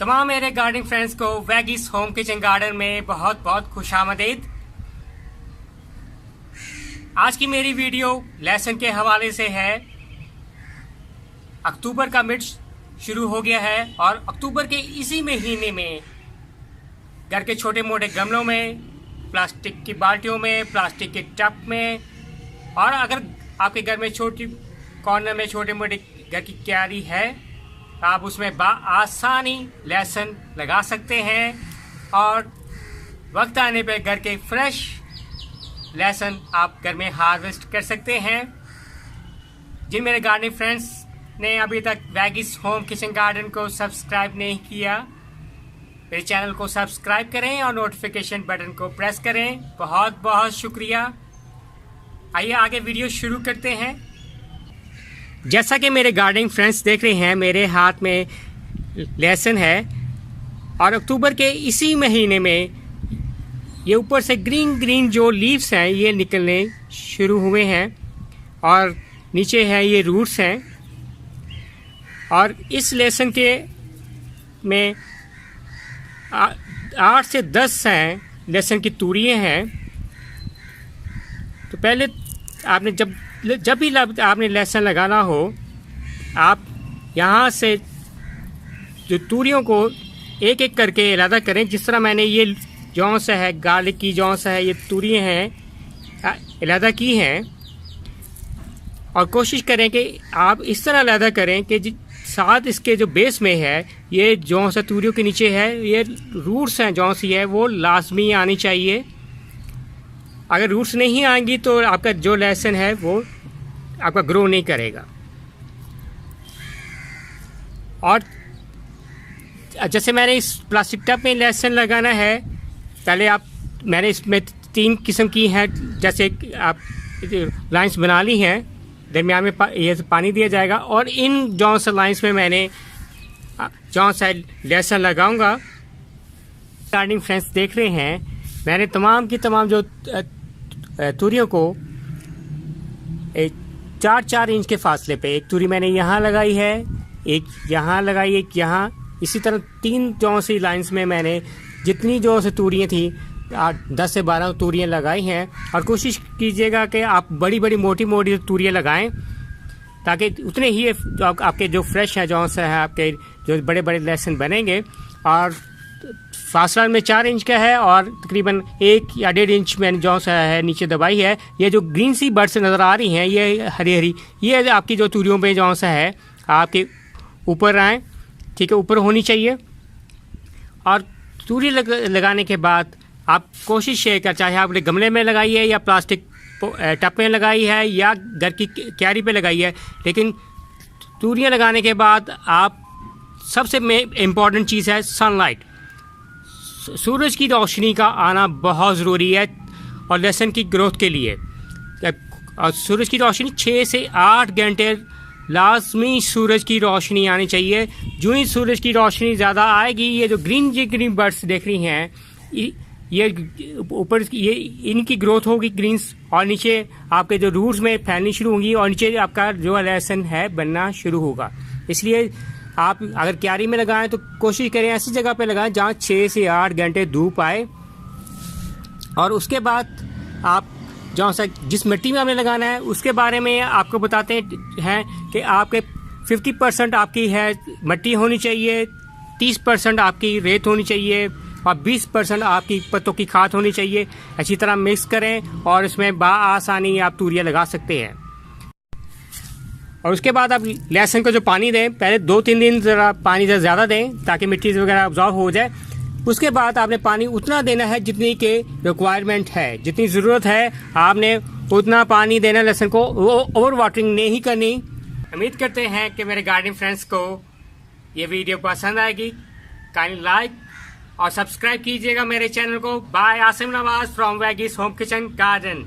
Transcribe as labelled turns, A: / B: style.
A: तमाम मेरे gardening friends को वैगीज होम किचन गार्डन में बहुत बहुत खुशामदीद। आज की मेरी वीडियो लहसुन के हवाले से है। अक्टूबर का मिड शुरू हो गया है और अक्टूबर के इसी महीने में घर के छोटे मोटे गमलों में, प्लास्टिक की बाल्टियों में, प्लास्टिक के टब में, और अगर आपके घर में छोटी कॉर्नर में छोटे मोटे घर की क्यारी है, आप उसमें आसानी लहसुन लगा सकते हैं और वक्त आने पे घर के फ्रेश लहसुन आप घर में हार्वेस्ट कर सकते हैं। जिन मेरे गार्डनिंग फ्रेंड्स ने अभी तक वैगीज होम किचन गार्डन को सब्सक्राइब नहीं किया, मेरे चैनल को सब्सक्राइब करें और नोटिफिकेशन बटन को प्रेस करें। बहुत बहुत शुक्रिया। आइए आगे वीडियो शुरू करते हैं। जैसा कि मेरे गार्डनिंग फ्रेंड्स देख रहे हैं, मेरे हाथ में लहसुन है और अक्टूबर के इसी महीने में ये ऊपर से ग्रीन ग्रीन जो लीव्स हैं ये निकलने शुरू हुए हैं और नीचे है ये रूट्स हैं। और इस लहसुन के में 8 से 10 हैं लहसुन की तूरियाँ हैं। तो पहले आपने जब भी आपने लहसुन लगाना हो, आप यहाँ से जो तूरियों को एक एक करके अलग करें। जिस तरह मैंने ये जौंस है, गार्लिक की जौंस है, ये तूरियाँ हैं अलग की हैं। और कोशिश करें कि आप इस तरह अलग करें कि साथ इसके जो बेस में है, ये जौंस तूरियों के नीचे है, ये रूट्स हैं जौंस है, वो लाजमी आनी चाहिए। अगर रूट्स नहीं आएंगी तो आपका जो लहसुन है वो आपका ग्रो नहीं करेगा। और जैसे मैंने इस प्लास्टिक टब में लहसुन लगाना है, पहले मैंने इसमें 3 किस्म की हैं, जैसे आप लाइंस बना ली हैं, दरमियान में ये पानी दिया जाएगा और इन जौन लाइंस में मैंने जौन सा लहसुन लगाऊंगा। गार्डनिंग फ्रेंड्स देख रहे हैं, मैंने तमाम की तमाम जो तूरियों को 4-4 इंच के फासले पे, एक तूरी मैंने यहाँ लगाई है, एक यहाँ लगाई, एक यहाँ, इसी तरह 3 जौन सी लाइंस में मैंने जितनी जो से तूरियाँ थी 10 से 12 तूरियाँ लगाई हैं। और कोशिश कीजिएगा कि आप बड़ी बड़ी मोटी मोटी तूरियाँ लगाएं, ताकि उतने ही आपके जो फ्रेश है जौन सा है, आपके जो बड़े बड़े लहसुन बनेंगे। और फासला में 4 इंच का है और तकरीबन 1 या 1.5 इंच मैंने जौन सा है नीचे दबाई है। ये जो ग्रीन सी बर्ड्स नज़र आ रही हैं, ये हरी हरी, ये आपकी जो तूरियों पे जौन सा है आपके ऊपर आए, ठीक है, ऊपर होनी चाहिए। और तूरी लगाने के बाद आप कोशिश ये कर, चाहे आपने गमले में लगाई है या प्लास्टिक टब में लगाई है या घर की क्यारी पे लगाई है, लेकिन तूरियाँ लगाने के बाद आप सबसे इम्पॉर्टेंट चीज़ है सनलाइट। सूरज की रोशनी का आना बहुत ज़रूरी है और लहसुन की ग्रोथ के लिए। और सूरज की रोशनी 6 से 8 घंटे लाजमी सूरज की रोशनी आनी चाहिए। जो ही सूरज की रोशनी ज़्यादा आएगी, ये जो ग्रीन बर्ड्स देख रही हैं, ये ऊपर ये इनकी ग्रोथ होगी ग्रीन्स, और नीचे आपके जो रूट्स में फैलनी शुरू होंगी और नीचे आपका जो लहसुन है बनना शुरू होगा। इसलिए आप अगर क्यारी में लगाएं तो कोशिश करें ऐसी जगह पे लगाएं जहाँ 6 से 8 घंटे धूप आए। और उसके बाद आप जहाँ से जिस मिट्टी में आपने लगाना है उसके बारे में आपको बताते हैं कि आपके 50% आपकी है मिट्टी होनी चाहिए, 30% आपकी रेत होनी चाहिए और 20% आपकी पत्तों की खाद होनी चाहिए। अच्छी तरह मिक्स करें और इसमें आसानी आप तूरियाँ लगा सकते हैं। और उसके बाद आप लहसुन को जो पानी दें, पहले 2-3 दिन ज़रा पानी ज़्यादा दें ताकि मिट्टी वगैरह ऑब्जॉर्व हो जाए। उसके बाद आपने पानी उतना देना है जितनी के रिक्वायरमेंट है, जितनी ज़रूरत है आपने उतना पानी देना लहसुन को, वो ओवर वाटरिंग नहीं करनी। उम्मीद करते हैं कि मेरे गार्डनिंग फ्रेंड्स को ये वीडियो पसंद आएगी। काइंडली लाइक और सब्सक्राइब कीजिएगा मेरे चैनल को। Bye Asim Nawaz from veggies home kitchen garden.